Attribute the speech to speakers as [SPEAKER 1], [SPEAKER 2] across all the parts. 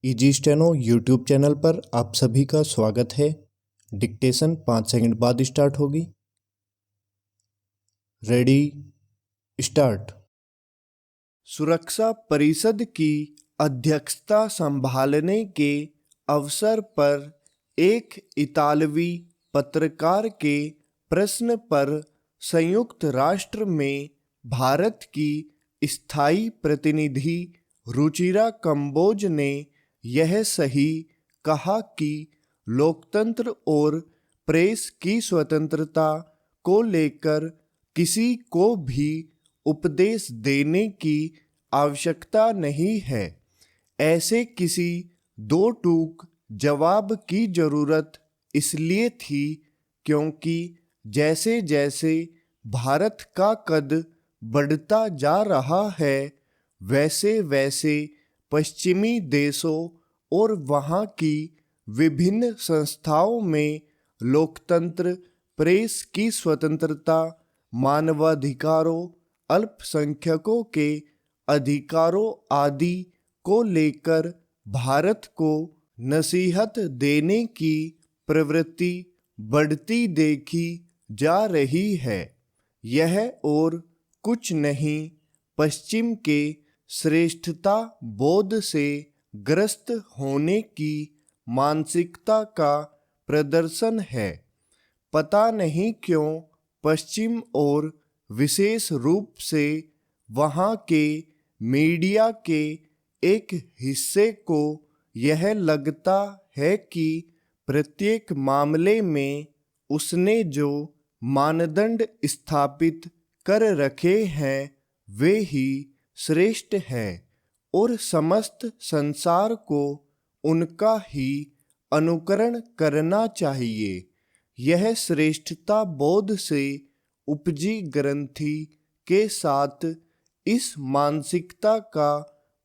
[SPEAKER 1] Easy steno YouTube channel पर आप सभी का स्वागत है। डिक्टेशन 5 सेकंड बाद स्टार्ट होगी। Ready start. सुरक्षा परिषद की अध्यक्षता संभालने के अवसर पर एक इतालवी पत्रकार के प्रश्न पर संयुक्त राष्ट्र में भारत की स्थायी प्रतिनिधि रुचिरा कंबोज ने यह सही कहा कि लोकतंत्र और प्रेस की स्वतंत्रता को लेकर किसी को भी उपदेश देने की आवश्यकता नहीं है। ऐसे किसी दो टूक जवाब की जरूरत इसलिए थी क्योंकि जैसे जैसे भारत का कद बढ़ता जा रहा है वैसे वैसे पश्चिमी देशों और वहाँ की विभिन्न संस्थाओं में लोकतंत्र, प्रेस की स्वतंत्रता, मानवाधिकारों, अल्पसंख्यकों के अधिकारों आदि को लेकर भारत को नसीहत देने की प्रवृत्ति बढ़ती देखी जा रही है। यह और कुछ नहीं पश्चिम के श्रेष्ठता बोध से ग्रस्त होने की मानसिकता का प्रदर्शन है। पता नहीं क्यों पश्चिम और विशेष रूप से वहाँ के मीडिया के एक हिस्से को यह लगता है कि प्रत्येक मामले में उसने जो मानदंड स्थापित कर रखे हैं वे ही श्रेष्ठ है और समस्त संसार को उनका ही अनुकरण करना चाहिए। यह श्रेष्ठता बोध से उपजी ग्रंथि के साथ इस मानसिकता का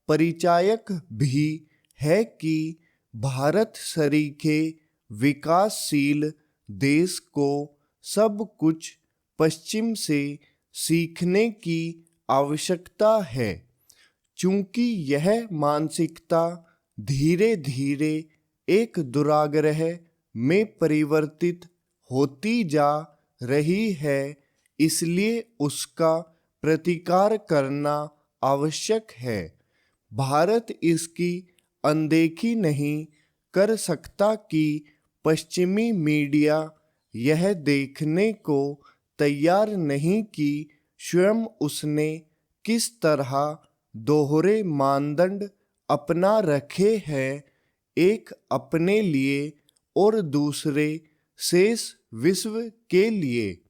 [SPEAKER 1] परिचायक भी है कि भारत सरीखे विकासशील देश को सब कुछ पश्चिम से सीखने की आवश्यकता है। चूंकि यह मानसिकता धीरे धीरे एक दुराग्रह में परिवर्तित होती जा रही है, इसलिए उसका प्रतिकार करना आवश्यक है। भारत इसकी अनदेखी नहीं कर सकता कि पश्चिमी मीडिया यह देखने को तैयार नहीं कि स्वयं उसने किस तरह दोहरे मानदंड अपना रखे हैं, एक अपने लिए और दूसरे शेष विश्व के लिए।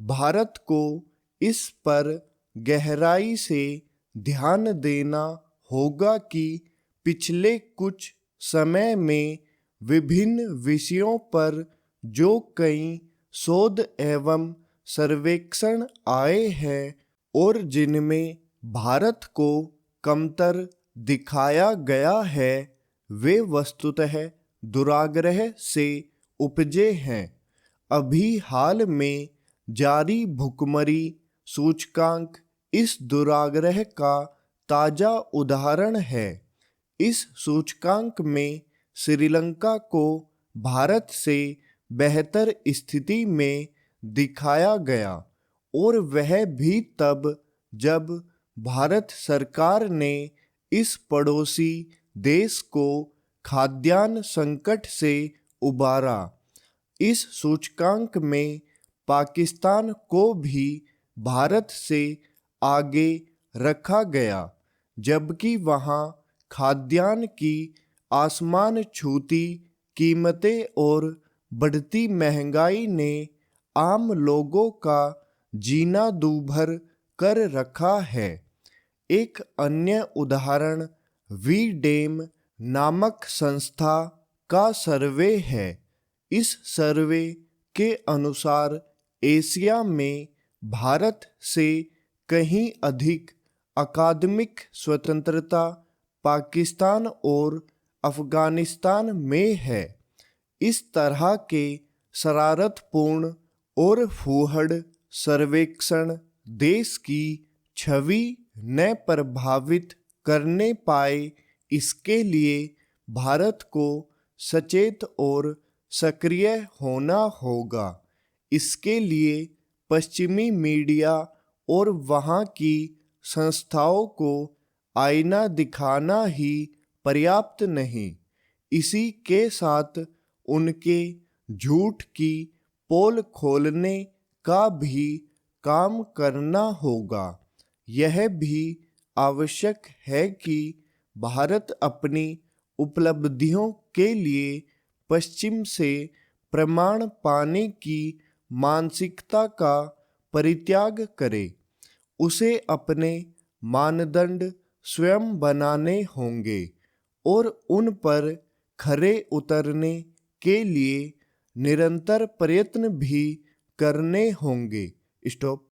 [SPEAKER 1] भारत को इस पर गहराई से ध्यान देना होगा कि पिछले कुछ समय में विभिन्न विषयों पर जो कई शोध एवं सर्वेक्षण आए हैं और जिनमें भारत को कमतर दिखाया गया है वे वस्तुतः दुराग्रह से उपजे हैं। अभी हाल में जारी भुखमरी सूचकांक इस दुराग्रह का ताजा उदाहरण है। इस सूचकांक में श्रीलंका को भारत से बेहतर स्थिति में दिखाया गया और वह भी तब जब भारत सरकार ने इस पड़ोसी देश को खाद्यान्न संकट से उबारा। इस सूचकांक में पाकिस्तान को भी भारत से आगे रखा गया, जबकि वहाँ खाद्यान्न की आसमान छूती कीमतें और बढ़ती महंगाई ने आम लोगों का जीना दूभर कर रखा है। एक अन्य उदाहरण वी-डेम नामक संस्था का सर्वे है। इस सर्वे के अनुसार एशिया में भारत से कहीं अधिक अकादमिक स्वतंत्रता पाकिस्तान और अफगानिस्तान में है। इस तरह के शरारतपूर्ण और फूहड़ सर्वेक्षण देश की छवि न प्रभावित करने पाए, इसके लिए भारत को सचेत और सक्रिय होना होगा। इसके लिए पश्चिमी मीडिया और वहाँ की संस्थाओं को आईना दिखाना ही पर्याप्त नहीं, इसी के साथ उनके झूठ की पोल खोलने का भी काम करना होगा। यह भी आवश्यक है कि भारत अपनी उपलब्धियों के लिए पश्चिम से प्रमाण पाने की मानसिकता का परित्याग करे। उसे अपने मानदंड स्वयं बनाने होंगे और उन पर खरे उतरने के लिए निरंतर प्रयत्न भी करने होंगे। स्टॉप।